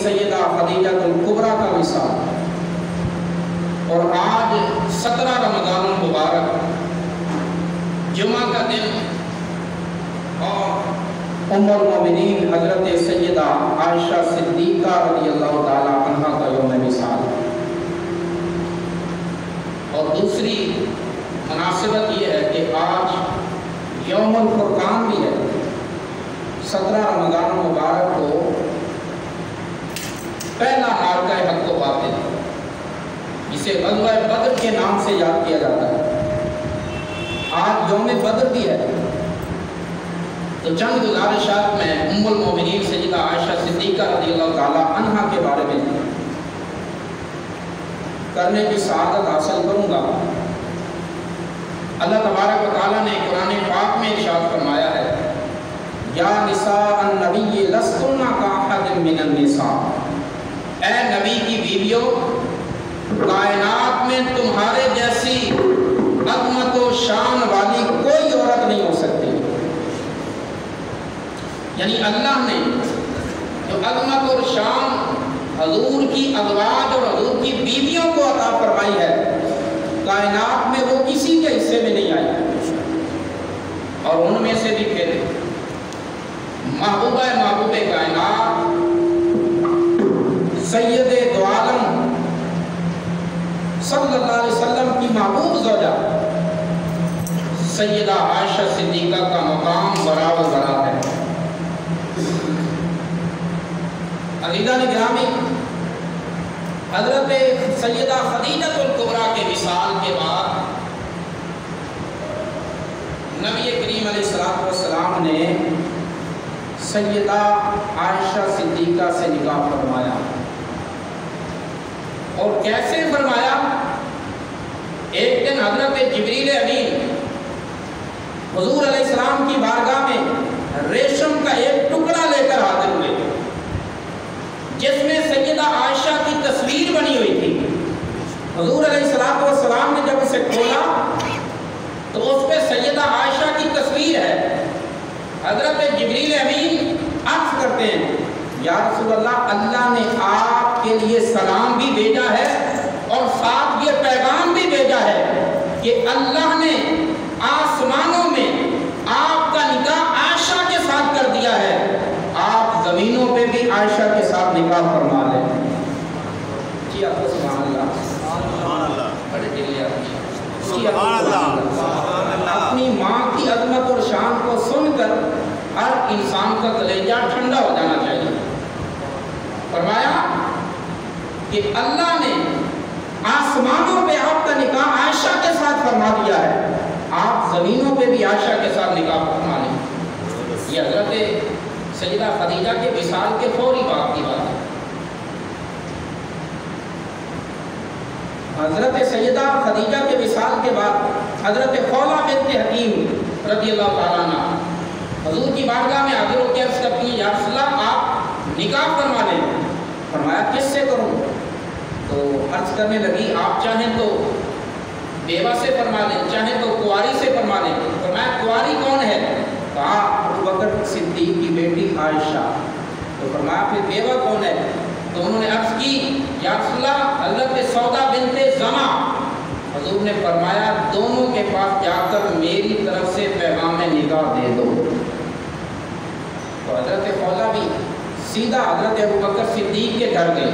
سیدہ خدیجہ الکبریٰ کا وصال، اور آج 17 رمضان المبارک جمعہ کا دن، اور ام المومنین حضرت سیدہ عائشہ صدیقہ رضی اللہ تعالی عنہا کا یوم وصال۔ اور دوسری مناسبت یہ ہے کہ آج یوم الفرقان بھی ہے۔ 17 رمضان المبارک کو پہلا معرکہ حق و باطل، جسے غزوہ بدر کے نام سے یاد کیا جاتا ہے، آج یوم بدر بھی ہے۔ تو چند گزارشات میں ام المومنین سیدہ عائشہ صدیقہ رضی اللہ تعالی عنہا کے بارے میں کرنے کی سعادت حاصل کروں گا۔ اللہ تبارک و تعالیٰ نے قرآن پاک میں ارشاد فرمایا ہے، یا نساء النبی لستن کاحد من النساء، اے نبی کی بیویوں، کائنات میں تمہارے جیسی عظمت و شان والی کوئی عورت نہیں ہو سکتی۔ یعنی اللہ نے جو عظمت اور شان حضور کی ازواج اور حضور کی بیویوں کو عطا فرمائی ہے، کائنات میں وہ کسی کے حصے میں نہیں آئی۔ اور ان میں سے بھی پھر محبوبہ محبوب کائنات سید دو عالم صلی اللہ علیہ وسلم کی محبوب زوجہ سیدہ عائشہ صدیقہ کا مقام برابر بنا ہے۔ عزیزان گرامی، حضرت سیدہ خدیجہ الکبریٰ کے وصال کے بعد نبی کریم علیہ السلام نے سیدہ عائشہ صدیقہ سے نکاح فرمایا۔ اور کیسے فرمایا؟ ایک دن حضرت جبریل امین حضور علیہ السلام کی بارگاہ میں ریشم کا ایک ٹکڑا لے کر حاضر ہوئے، جس میں سیدہ عائشہ کی تصویر بنی ہوئی تھی۔ حضور علیہ السلام نے جب اسے کھولا تو اس پہ سیدہ عائشہ کی تصویر ہے۔ حضرت جبریل امین عرض کرتے ہیں، یا رسول اللہ، اللہ نے آپ کے لیے سلام بھی بھیجا ہے اور ساتھ یہ پیغام بھی بھیجا ہے کہ اللہ نے آسمانوں میں آپ کا نکاح عائشہ کے ساتھ کر دیا ہے، آپ زمینوں پہ بھی عائشہ کے ساتھ نکاح فرما لیں۔ جی آپ سبحان اللہ، بڑے دلی آدمی، اپنی ماں کی عظمت اور شان کو سن کر ہر انسان کا کلیجہ ٹھنڈا ہو جانا چاہیے۔ فرمایا کہ اللہ نے آسمانوں پہ آپ کا نکاح عائشہ کے ساتھ فرما دیا ہے، آپ زمینوں پہ بھی عائشہ کے ساتھ نکاح فرما لیں۔ یہ حضرت سیدہ خدیجہ کے وصال کے فوری بعد کی بات ہے۔ حضرت سیدہ خدیجہ کے وصال کے بعد حضرت خولہ بنت حکیم رضی اللہ تعالیٰ عنہ حضور کی بارگاہ میں حاضر ہو کے عرض کرتی ہیں، یا رسول اللہ، آپ نکاح فرما لیں۔ فرمایا کس سے کروں؟ تو عرض کرنے لگی، آپ چاہیں تو بیوہ سے فرما لیں، چاہیں تو کنواری سے فرما لیں۔ فرمایا کنواری کون ہے؟ کہا ابو بکر صدیق کی بیٹی عائشہ۔ تو فرمایا پھر بیوہ کون ہے؟ تو انہوں نے عرض کی، یا رسول اللہ، حضرت سودا بنت زمع۔ حضور نے فرمایا دونوں کے پاس جا کر میری طرف سے پیغام نکاح دے دو۔ تو حضرت خولہ بھی سیدھا حضرت ابو بکر صدیق کے گھر گئی۔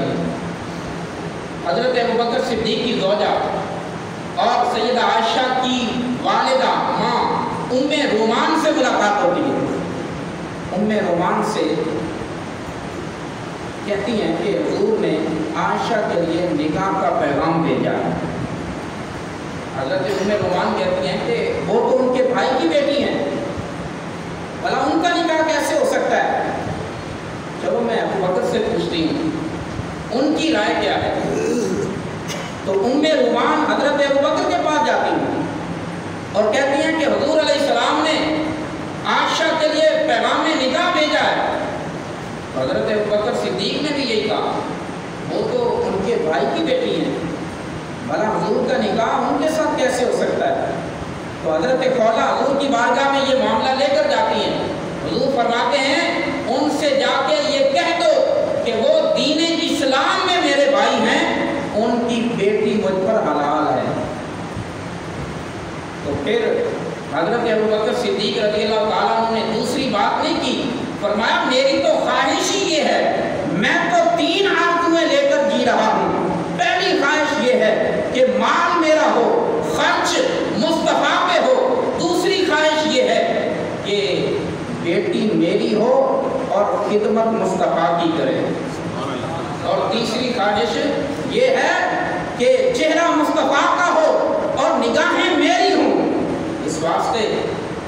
حضرت ابو بکر صدیق کی زوجہ اور سیدہ عائشہ کی والدہ ماں ام رومان سے ملاقات ہوتی ہے۔ ام رومان سے کہتی ہیں کہ حضور نے عائشہ کے لیے نکاح کا پیغام بھیجا ہے۔ حضرت ام رومان کہتی ہیں کہ وہ تو ان کے بھائی کی بیٹی ہیں، بھلا ان کا نکاح کیسے ہو سکتا ہے؟ چلو میں ابو بکر سے پوچھتی ہوں ان کی رائے کیا ہے۔ تو ام رومان حضرت ابو بکر کے پاس جاتی ہیں اور کہتی ہیں کہ حضور علیہ السلام نے عائشہ کے لیے پیغام نکاح بھیجا ہے۔ حضرت ابو بکر صدیق نے بھی یہی کہا، وہ تو ان کے بھائی کی بیٹی ہیں، بھلا حضور کا نکاح ان کے ساتھ کیسے ہو سکتا ہے؟ تو حضرت خولہ حضور کی بارگاہ میں یہ معاملہ لے کر جاتی ہیں۔ حضور فرماتے ہیں ان سے جا کے یہ کہہ دو کہ وہ دین مجھ پر حلال ہے۔ تو پھر حضرت ابوبکر صدیق رضی اللہ تعالیٰ عنہ نے دوسری بات نہیں کی، فرمایا میری تو خواہش ہی یہ ہے، میں تو 3 آرزویں لے کر جی رہا ہوں۔ پہلی خواہش یہ ہے کہ مال میرا ہو، خرچ مصطفیٰ پہ ہو۔ دوسری خواہش یہ ہے کہ بیٹی میری ہو اور خدمت مصطفیٰ کی کرے، اور تیسری خواہش یہ ہے کہ چہرہ مصطفیٰ کا ہو اور نگاہیں میری ہوں۔ اس واسطے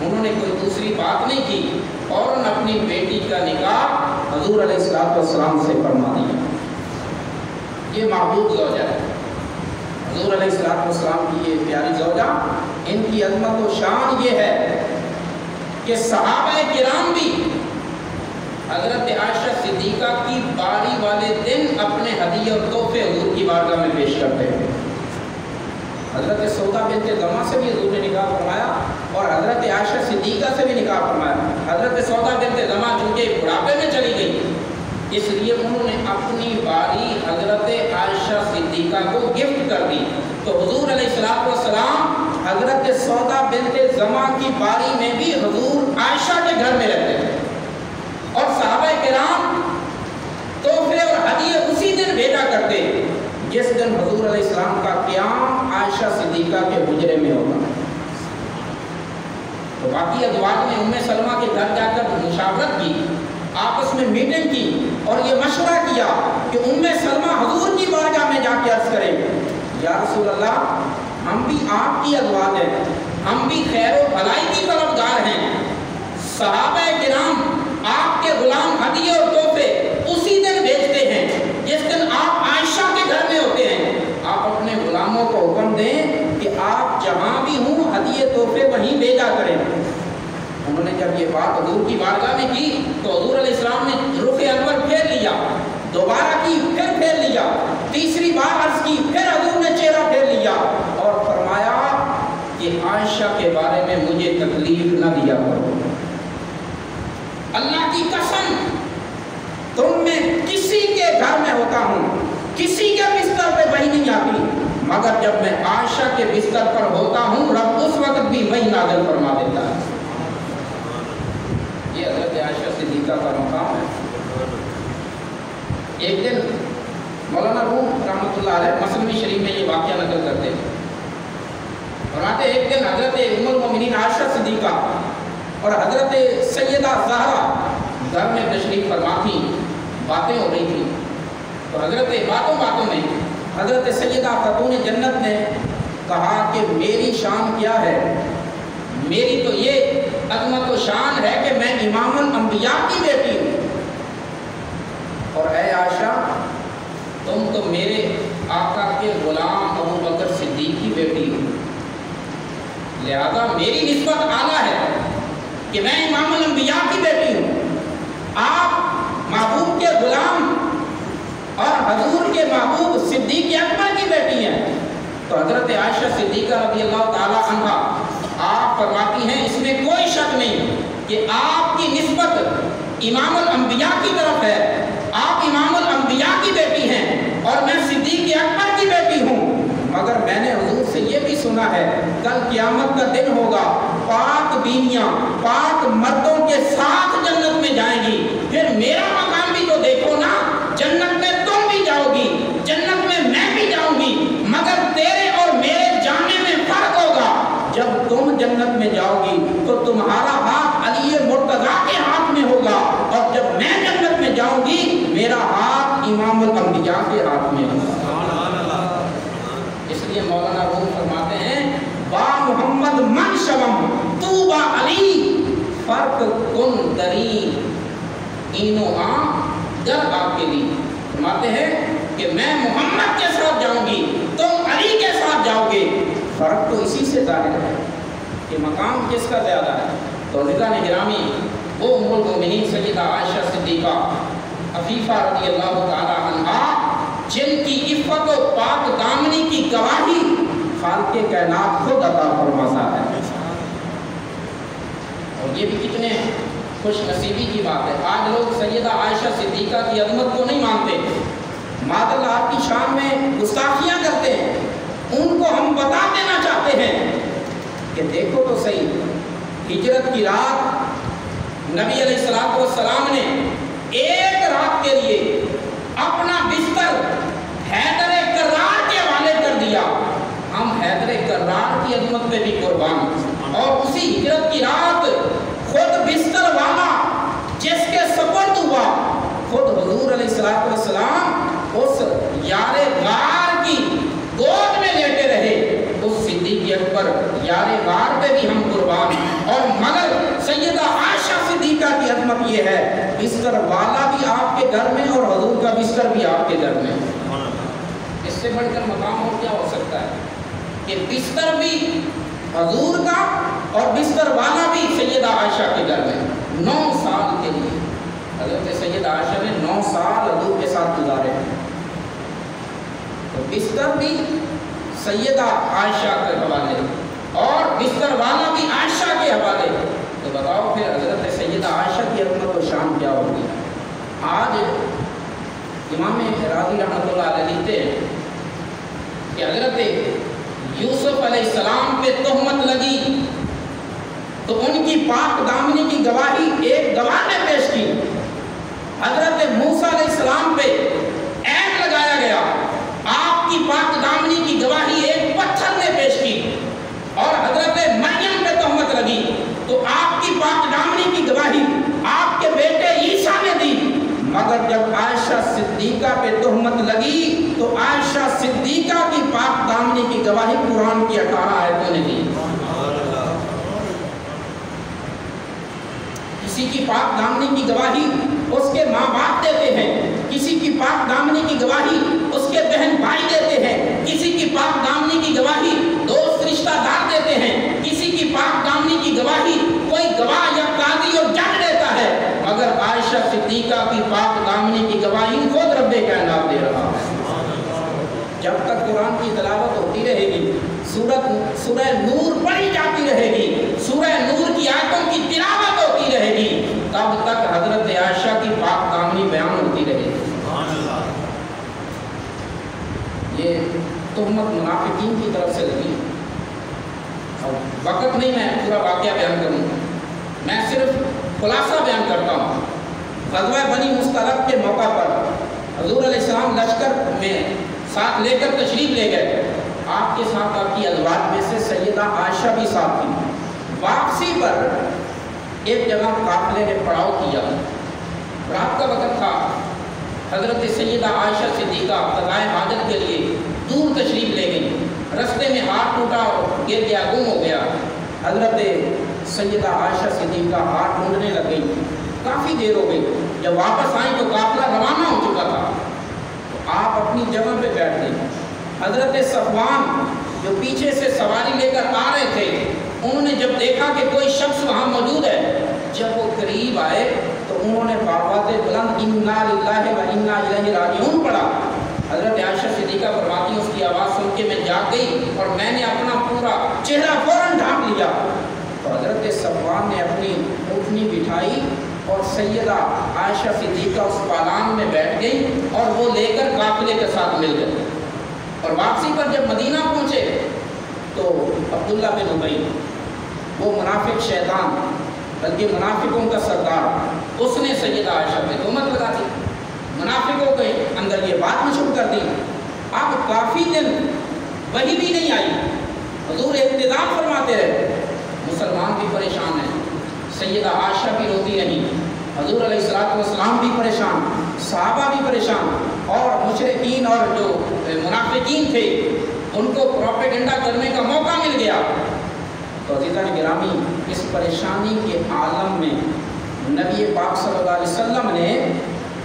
انہوں نے کوئی دوسری بات نہیں کی، فوراً اپنی بیٹی کا نکاح حضور علیہ السلام سے فرما دیا۔ یہ محبوب زوجہ ہے، حضور علیہ السلام کی یہ پیاری زوجہ، ان کی عظمت و شان یہ ہے کہ صحابہ کرام بھی حضرت عائشہ صدیقہ کی باری والے دن اپنے ہدیے اور تحفے حضور کی بارگاہ میں پیش کرتے ہیں۔ حضرت سودا بنت زمعہ سے بھی حضور نے نکاح فرمایا اور حضرت عائشہ صدیقہ سے بھی نکاح فرمایا۔ حضرت سودا بنت زمعہ چونکہ بڑھاپے میں چلی گئی، اس لیے انہوں نے اپنی باری حضرت عائشہ صدیقہ کو گفٹ کر دی۔ تو حضور علیہ السلام حضرت سودا بنت زمعہ کی باری میں بھی حضور عائشہ کے گھر میں رہتے تھے، اور صحابہ کرام تحفے اور ہدیے اسی دن بھیجا کرتے جس دن حضور علیہ السلام کا قیام عائشہ صدیقہ کے حجرے میں ہوتا۔ تو باقی ازواج نے ام سلمہ کے گھر جا کر مشاورت کی، آپس میں میٹنگ کی اور یہ مشورہ کیا کہ ام سلمہ حضور کی بارگاہ میں جا کے عرض کریں، یا رسول اللہ ہم بھی آپ کی ازواج ہیں، ہم بھی خیر و بھلائی کی طلبگار ہیں، صحابہ کرام آپ کے غلام ہدیے اور تحفے اسی دن بھیجتے ہیں جس دن آپ عائشہ کے گھر میں ہوتے ہیں، آپ اپنے غلاموں کو حکم دیں کہ آپ جہاں بھی ہوں ہدیے تحفے وہیں بھیجا کریں۔ انہوں نے جب یہ بات حضور کی بارگاہ میں کی تو حضور علیہ السلام نے رخ انور پھیر لیا، دوبارہ کی پھر پھیر لیا، تیسری بار عرض کی پھر حضور نے چہرہ پھیر لیا اور فرمایا کہ عائشہ کے بارے میں مجھے تکلیف نہ دیا کرو، اللہ کی قسم تم میں کسی کے گھر میں ہوتا ہوں، کسی کے بستر پہ وحی نہیں آتی، مگر جب میں عائشہ کے بستر پر ہوتا ہوں رب اس وقت بھی وحی نازل فرما دیتا ہے۔ یہ حضرت عائشہ صدیقہ کا مقام ہے۔ ایک دن مولانا روم رحمۃ اللہ علیہ مسلمی شریف میں یہ واقعہ نقل کرتے ہیں، فرماتے ایک دن حضرت ام المؤمنین عائشہ صدیقہ اور حضرت سیدہ زہرا گھر میں تشریف فرما تھی، باتیں ہو رہی تھی، تو حضرت باتوں میں حضرت سیدہ خاتون جنت نے کہا کہ میری شان کیا ہے، میری تو یہ عظمت و شان ہے کہ میں امام الانبیاء کی بیٹی ہوں، اور اے عائشہ تم تو میرے آقا کے غلام ابو بکر صدیق کی بیٹی ہو، لہذا میری نسبت اعلیٰ ہے کہ میں امام الانبیاء کی بیٹی ہوں، آپ محبوب کے غلام اور حضور کے محبوب صدیق اکبر کی بیٹی ہیں۔ تو حضرت عائشہ صدیقہ رضی اللہ تعالی عنہ آپ فرماتی ہیں اس میں کوئی شک نہیں کہ آپ کی نسبت امام الانبیاء کی طرف ہے، آپ امام الانبیاء کی بیٹی ہیں اور میں صدیق اکبر کی بیٹی ہوں، مگر میں نے حضور سے یہ بھی سنا ہے کل قیامت کا دن ہوگا، پاک بیویاں پاک مردوں کے ساتھ جنت میں جائیں گی، پھر میرا مقام بھی تو دیکھو نا، جنت میں تم بھی جاؤ گی، جنت میں بھی جاؤں گی، مگر تیرے اور میرے جانے میں فرق ہوگا، جب تم جنت میں جاؤ گی تو تمہارا ہاتھ علی مرتضیٰ کے ہاتھ میں ہوگا، اور جب میں جنت میں جاؤں گی میرا ہاتھ امام الانبیاء کے ہاتھ میں ہوگا۔ اس لیے مولانا روم فرماتے ہیں با محمد من شوم تو با علی فرق کن دری اینو در آپ کے لیے، فرماتے ہیں کہ میں محمد کے ساتھ جاؤں گی تم علی کے ساتھ جاؤ گے، فرق تو اسی سے ظاہر ہے کہ مقام کس کا زیادہ ہے۔ تو عزیزان گرامی، وہ ام المؤمنین سیدہ عائشہ صدیقہ عفیفہ رضی اللہ تعالی عنہا جن کی عفت و پاک دامنی کی گواہی خالق کائنات خود عطا فرماتا ہے، اور یہ بھی کتنے خوش نصیبی کی بات ہے۔ آج لوگ سیدہ عائشہ صدیقہ کی عظمت کو نہیں مانتے، معاذ اللہ آپ کی شان میں گستاخیاں کرتے ہیں، ان کو ہم بتا دینا چاہتے ہیں کہ دیکھو تو صحیح، ہجرت کی رات نبی علیہ السلام نے ایک رات کے لیے اپنا بستر حیدر کرار کے حوالے کر دیا۔ ہم حیدر کرار کی عظمت پہ بھی قربان، اور اسی ہجرت کی رات خود بستر والا جس کے سپرد ہوا خود حضور علیہ السلام اس یار غار کی گود میں لیٹے رہے۔ اس صدیق اکبر یار غار پہ بھی ہم قربان، اور مگر سیدہ عائشہ صدیقہ کی عظمت یہ ہے، بستر والا بھی آپ کے گھر میں اور حضور کا بستر بھی آپ کے گھر میں۔ اس سے بڑھ کر مقام اور کیا ہو سکتا ہے کہ بستر بھی حضور کا اور بستر والا بھی سیدہ عائشہ کے گھر میں۔ 9 سال کے لیے حضرت سیدہ عائشہ نے 9 سال حضور کے ساتھ گزارے، تو بستر بھی سیدہ عائشہ کے حوالے اور بستر والا بھی عائشہ کے حوالے، تو بتاؤ پھر حضرت سیدہ عائشہ کی عظمت و شان کیا ہوگی۔ آج امام راضی رحمۃ اللہ علیہ لکھتے ہیں کہ حضرت یوسف علیہ السلام پہ تہمت لگی تو ان کی پاک دامنی کی گواہی ایک گواہ نے پیش کی۔ حضرت موسیٰ علیہ السلام پہ عین لگایا گیا، آپ کی پاک دامنی کی گواہی ایک پتھر نے پیش کی، اور حضرت مریم پہ تہمت لگی تو آپ کی پاک دامنی کی گواہی آپ کے بیٹے عیسیٰ نے دی، مگر جب عائشہ صدیقہ پہ تہمت لگی تو عائشہ صدیقہ کی پاک دامنی کی گواہی قرآن کی 18 آیتوں نے دی۔ کسی کی پاک دامنی کی گواہی اس کے ماں باپ دیتے ہیں، کسی کی پاک دامنی کی گواہی اس کے بہن بھائی دیتے ہیں، کسی کی پاک دامنی کی گواہی دوست رشتہ دار دیتے ہیں، کسی کی پاک دامنی کی گواہی کوئی گواہ یا قاضی اور جج دیتا ہے، مگر عائشہ صدیقہ کی پاک دامنی کی گواہی خود رب کائنات دے رہا ہے۔ جب تک قرآن کی تلاوت ہوتی رہے گی، سورہ نور پڑھی جاتی رہے گی، سورہ نور کی آیتوں کی تلاوت ہوتی رہے گی، تب تک حضرت عائشہ کی پاک دامنی بیان ہوتی رہے گی۔ یہ تہمت منافقین کی طرف سے لگی، اور وقت نہیں میں پورا واقعہ بیان کروں، میں صرف خلاصہ بیان کرتا ہوں۔ غزوہ بنی مستلق کے موقع پر حضور علیہ السلام لشکر میں ساتھ لے کر تشریف لے گئے، آپ کے ساتھ آپ کی ازواج میں سے سیدہ عائشہ بھی ساتھ تھی۔ واپسی پر ایک جگہ قافلے نے پڑاؤ کیا، رات کا وقت تھا، حضرت سیدہ عائشہ صدیقہ قضائے حاجت کے لیے دور تشریف لے گئی، رستے میں ہاتھ ٹوٹا اور گر گیا، گم ہو گیا۔ حضرت سیدہ عائشہ صدیقہ ہاتھ ڈھونڈنے لگ گئی، کافی دیر ہو گئی، جب واپس آئیں تو قافلہ روانہ ہو چکا تھا، تو آپ اپنی جگہ پہ بیٹھ گئی۔ حضرت صفوان جو پیچھے سے سواری لے کر آ رہے تھے، انہوں نے جب دیکھا کہ کوئی شخص وہاں موجود ہے، جب وہ قریب آئے تو انہوں نے بآواز بلند انا للہ و انا الیہ راجعون پڑھا۔ حضرت عائشہ صدیقہ فرماتی ہیں اس کی آواز سن کے میں جاگ گئی اور میں نے اپنا پورا چہرہ فوراً ڈھانپ لیا، تو حضرت صفوان نے اپنی اونٹنی بٹھائی اور سیدہ عائشہ صدیقہ اس پالان میں بیٹھ گئی اور وہ لے کر قافلے کے ساتھ مل گئے۔ اور واپسی پر جب مدینہ پہنچے تو عبداللہ بن ابی، وہ منافق شیطان بلکہ منافقوں کا سردار، اس نے سیدہ عائشہ پہ تہمت لگا دی، منافقوں کے اندر یہ بات مشہور کر دی۔ اب کافی دن وہی بھی نہیں آئی، حضور انتظام فرماتے رہے، مسلمان بھی پریشان ہیں، سیدہ عائشہ بھی روتی رہی، حضور علیہ السلام بھی پریشان، صحابہ بھی پریشان، اور مشرکین اور جو منافقین تھے ان کو پروپیگنڈا کرنے کا موقع مل گیا۔ تو عزیزان گرامی، اس پریشانی کے عالم میں نبی پاک صلی اللہ علیہ وسلم نے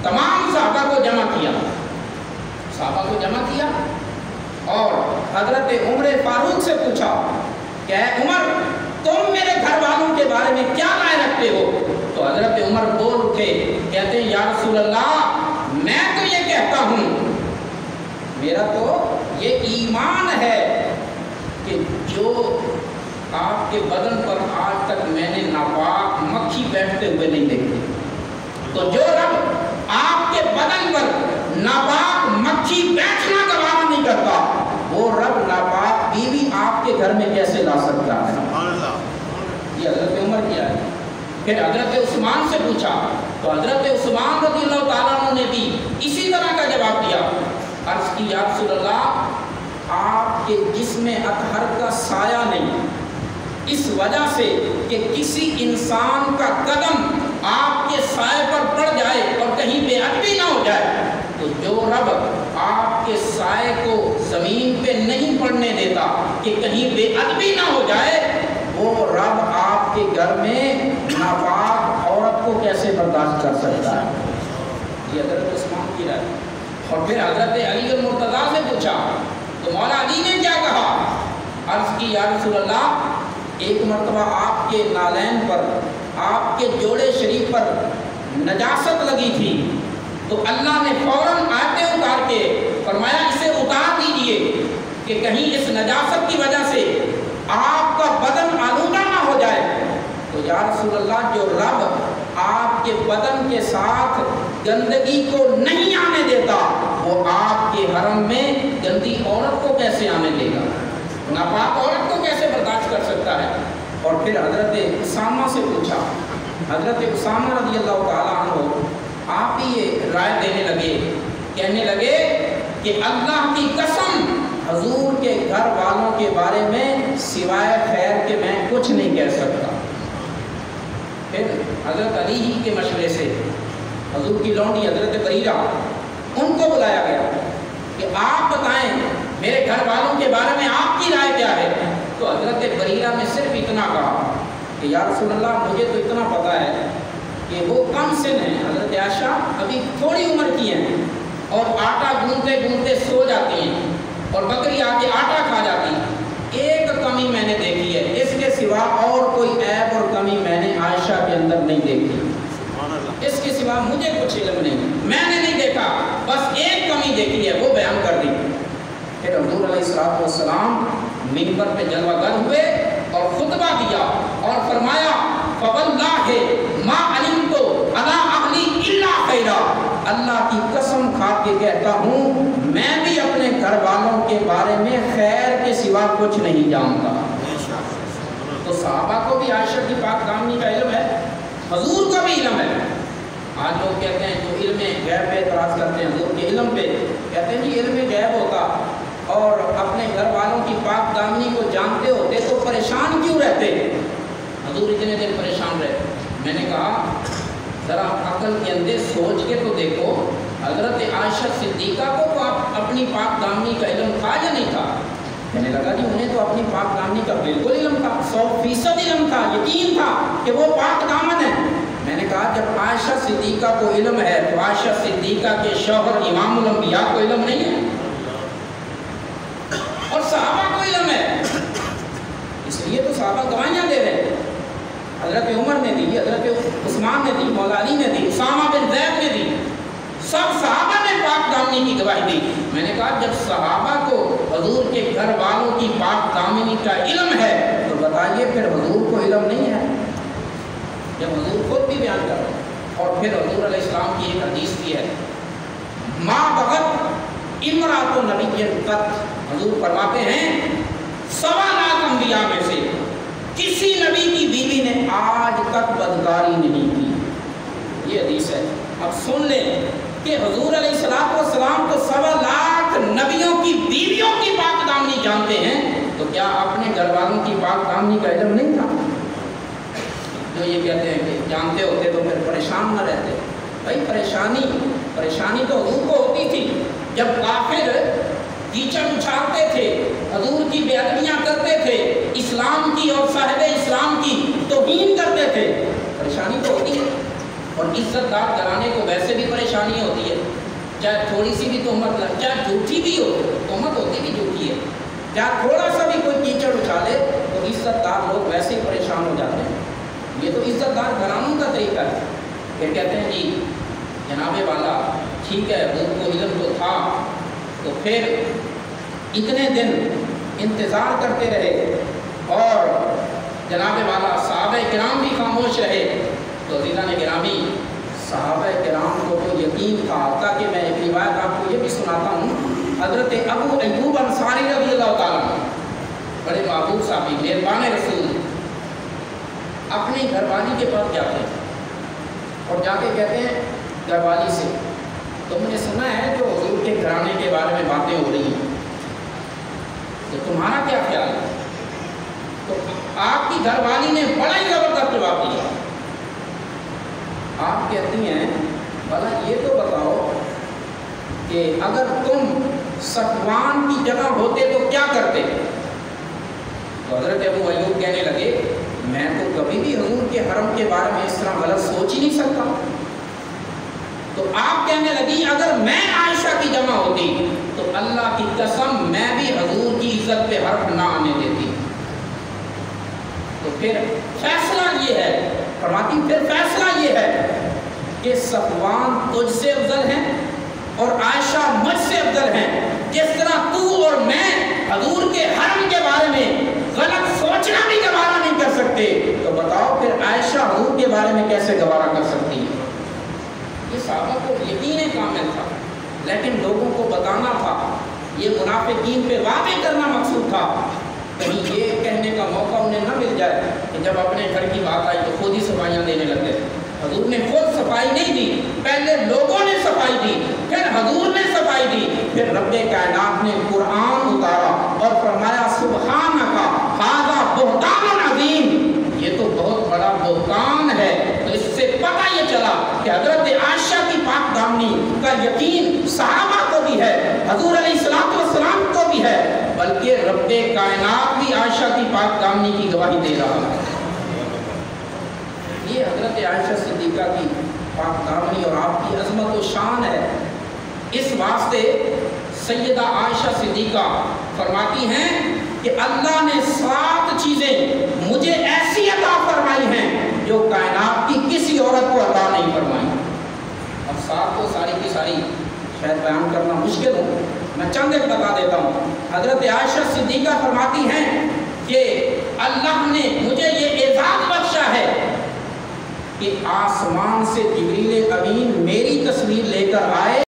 تمام صحابہ کو جمع کیا اور حضرت عمر فاروق سے پوچھا کہ اے عمر، تم میرے گھر والوں کے بارے میں کیا رائے رکھتے ہو؟ تو حضرت عمر بول اٹھے، کہتے ہیں یا رسول اللہ، میں تو یہ کہتا ہوں، میرا تو یہ ایمان ہے کہ جو آپ کے بدن پر آج تک میں نے ناپاک مکھی بیٹھتے ہوئے نہیں دیکھی، تو جو رب آپ کے بدن پر ناپاک مکھی بیٹھنا گوارا نہیں کرتا، وہ رب ناپاک گھر میں کیسے لا سکتا ہے؟ یہ حضرت عمر کیا ہے. پھر حضرت عثمان سے پوچھا تو حضرت عثمان رضی اللہ تعالیٰ عنہ نے بھی اسی طرح کا جواب دیا. عرض کی یا رسول اللہ آپ کے جسم اطہر کا سایہ نہیں، اس وجہ سے کہ کسی انسان کا قدم آپ کے سائے پر پڑ جائے اور کہیں بے ادبی نہ ہو جائے، تو جو رب آپ کے سائے کو زمین پہ نہیں پڑنے دیتا کہ کہیں بے ادبی نہ ہو جائے، وہ رب آپ کے گھر میں ناپاک عورت کو کیسے برداشت کر سکتا ہے؟ یہ حضرت عثمان کی رائے. اور پھر حضرت علی المرتضیٰ سے پوچھا تو مولا علی نے کیا کہا؟ عرض کی یا رسول اللہ ایک مرتبہ آپ کے نالین پر، آپ کے جوڑے شریف پر نجاست لگی تھی تو اللہ نے فوراً آیتیں اتار کے فرمایا اسے اتار دیجئے کہ کہیں اس نجاست کی وجہ سے آپ کا بدن آلودہ نہ ہو جائے. تو یا رسول اللہ جو رب آپ کے بدن کے ساتھ گندگی کو نہیں آنے دیتا وہ آپ کے حرم میں گندی عورت کو کیسے آنے دے گا؟ ناپاک عورت کو کیسے برداشت کر سکتا ہے؟ اور پھر حضرت اسامہ سے پوچھا. حضرت اسامہ رضی اللہ تعالیٰ عنہ آپ ہی یہ رائے دینے لگے، کہنے لگے کہ اللہ کی قسم حضور کے گھر والوں کے بارے میں سوائے خیر کے میں کچھ نہیں کہہ سکتا. پھر حضرت علی ہی کے مشورے سے حضور کی لونڈی حضرت بریرہ ان کو بلایا گیا کہ آپ بتائیں میرے گھر والوں کے بارے میں آپ کی رائے کیا ہے؟ تو حضرت بریرہ نے صرف اتنا کہا کہ یا رسول اللہ مجھے تو اتنا پتا ہے کہ وہ کم سن ہیں، حضرت عائشہ ابھی تھوڑی عمر کی ہیں اور آٹا گوندتے گوندتے سو جاتی ہیں اور بکری آ کے آٹا کھا جاتی ہے. ایک کمی میں نے دیکھی ہے، اس کے سوا اور کوئی عیب اور کمی میں نے عائشہ کے اندر نہیں دیکھی. اس کے سوا مجھے کچھ علم نہیں، میں نے نہیں دیکھا، بس ایک کمی دیکھی ہے وہ بیان کر دی. پھر حضور علیہ السلام منبر پہ جلوہ گر ہوئے اور خطبہ دیا اور فرمایا فواللہ ما علمت علی اہلی الا خیرا. اللہ کی قسم کھا کے کہتا ہوں میں بھی اپنے گھر والوں کے بارے میں خیر کے سوا کچھ نہیں جانتا. تو صحابہ کو بھی عائشہ کی پاک دامنی کا علم ہے، حضور کا بھی علم ہے. آج لوگ کہتے ہیں جو علم غیب پہ اعتراض کرتے ہیں حضور کے علم پہ، کہتے ہیں جی علم غیب ہوتا اور اپنے گھر والوں کی پاک دامنی کو جانتے ہوتے تو پریشان کیوں رہتے؟ حضور اتنے دن پریشان رہے. میں نے کہا ذرا عقل کے اندر سوچ کے تو دیکھو، حضرت عائشہ صدیقہ کو تو اپنی پاک دامنی کا علم تھا یا نہیں تھا؟ کہنے لگا جی انہیں تو اپنی پاک دامنی کا بالکل علم تھا، 100% علم تھا، یقین تھا کہ وہ پاک دامن ہے. میں نے کہا جب عائشہ صدیقہ کو علم ہے تو عائشہ صدیقہ کے شوہر امام الانبیاء کو علم نہیں ہے اور صحابہ کو علم ہے، اس لیے تو صحابہ گواہیاں دے رہے ہیں. حضرت عمر نے دی، حضرت عثمان نے دی، مولا علی نے دی، اسامہ بن زید نے دی، سب صحابہ نے پاک دامنی کی گواہی دی. میں نے کہا جب صحابہ کو حضور کے گھر والوں کی پاک دامنی کا علم ہے تو بتائیے پھر حضور کو علم نہیں ہے جب حضور خود بھی بیان کر رہے ہیں. اور پھر حضور علیہ السلام کی ایک حدیث بھی ہے ما بغت امرات نبی قط. حضور فرماتے ہیں 1.25 انبیاء میں سے کسی نبی کی بیوی نے آج تک بدکاری نہیں کی. یہ حدیث ہے. اب سن لیں کہ حضور علیہ السلام تو 1.25 نبیوں کی بیویوں کی پاک دامنی جانتے ہیں، تو کیا اپنے گھر والوں کی پاک دامنی کا علم نہیں تھا؟ جو یہ کہتے ہیں کہ جانتے ہوتے تو پھر پریشان نہ رہتے. بھائی پریشانی تو حضور کو ہوتی تھی جب کافر کیچڑ اچھالتے تھے، حضور کی بے ادبیاں کرتے تھے، اسلام کی اور صاحب اسلام کی توہین کرتے تھے. پریشانی تو ہوتی ہے اور عزت دار گھرانے کو ویسے بھی پریشانی ہوتی ہے، چاہے تھوڑی سی بھی تہمت لگ، چاہے جھوٹی بھی ہو، تہمت ہوتی بھی جھوٹی ہے، چاہے تھوڑا سا بھی کوئی کیچڑ اچھالے تو عزت دار لوگ ویسے ہی پریشان ہو جاتے ہیں. یہ تو عزت دار گھرانوں کا طریقہ ہے. پھر کہتے ہیں جی جناب والا ٹھیک ہے حضور کو علم تو تھا، تو پھر اتنے دن انتظار کرتے رہے اور جناب والا صحابہ کرام بھی خاموش رہے. تو عزیزان گرامی صحابہ کرام کو تو یقین تھا. تاکہ میں ایک روایت آپ کو یہ بھی سناتا ہوں. حضرت ابو ایوب انصاری رضی اللہ تعالیٰ بڑے محبوب صاحب مہربان رسول اپنی گھر والی کے پاس جاتے ہیں اور جا کے کہتے ہیں گھر والی سے تم نے سنا ہے جو حضور کے گھرانے کے بارے میں باتیں ہو رہی ہیں، تو تمہارا کیا خیال ہے؟ تو آپ کی گھر والی نے بڑا ہی زبردست جواب دیا. آپ کہتی ہیں بھلا یہ تو بتاؤ کہ اگر تم صفوان کی جگہ ہوتے تو کیا کرتے؟ تو حضرت ابو ایوب کہنے لگے میں تو کبھی بھی حضور کے حرم کے بارے میں اس طرح غلط سوچ ہی نہیں سکتا. تو آپ کہنے لگی اگر میں عائشہ کی جمع ہوتی تو اللہ کی قسم میں بھی حضور کی عزت پہ حرف نہ آنے دیتی. تو پھر فیصلہ یہ ہے، فرماتی پھر فیصلہ یہ ہے کہ صفوان تجھ سے افضل ہیں اور عائشہ مجھ سے افضل ہیں. جس طرح تو اور میں حضور کے حرم کے بارے میں غلط سوچنا بھی گوارا نہیں کر سکتے، تو بتاؤ پھر عائشہ حضور کے بارے میں کیسے گوارا کر سکتی ہے؟ یہ صحابہ کو یقین کامل تھا، لیکن لوگوں کو بتانا تھا، یہ منافقین پہ واقع کرنا مقصود تھا. کہیں یہ کہنے کا موقع انہیں نہ مل جائے کہ جب اپنے گھر کی بات آئی تو خود ہی صفائیاں دینے لگے. حضور نے خود صفائی نہیں دی، پہلے لوگوں نے صفائی دی، پھر حضور نے صفائی دی، پھر رب کائنات نے قرآن اتارا اور فرمایا سبحانک ھذا بہتان عظیم، یہ تو بہت بڑا بہتان ہے. تو اس سے پتہ یہ چلا کہ حضرت عائشہ کی پاک دامنی کا یقین صحابہ کو بھی ہے، حضور علیہ الصلوۃ والسلام کو بھی ہے، بلکہ رب کائنات بھی عائشہ کی پاک دامنی کی گواہی دے رہا ہے. یہ حضرت عائشہ صدیقہ کی پاک دامنی اور آپ کی عظمت و شان ہے. اس واسطے سیدہ عائشہ صدیقہ فرماتی ہیں کہ اللہ نے 7 چیزیں مجھے ایسی عطا فرمائی ہیں جو کائنات کی کسی عورت کو عطا نہیں فرمائی. اب 7 تو ساری کی ساری شاید بیان کرنا مشکل ہو، میں چند ایک بتا دیتا ہوں. حضرت عائشہ صدیقہ فرماتی ہیں کہ اللہ نے مجھے یہ اعزاز بخشا ہے کہ آسمان سے جبریل امین میری تصویر لے کر آئے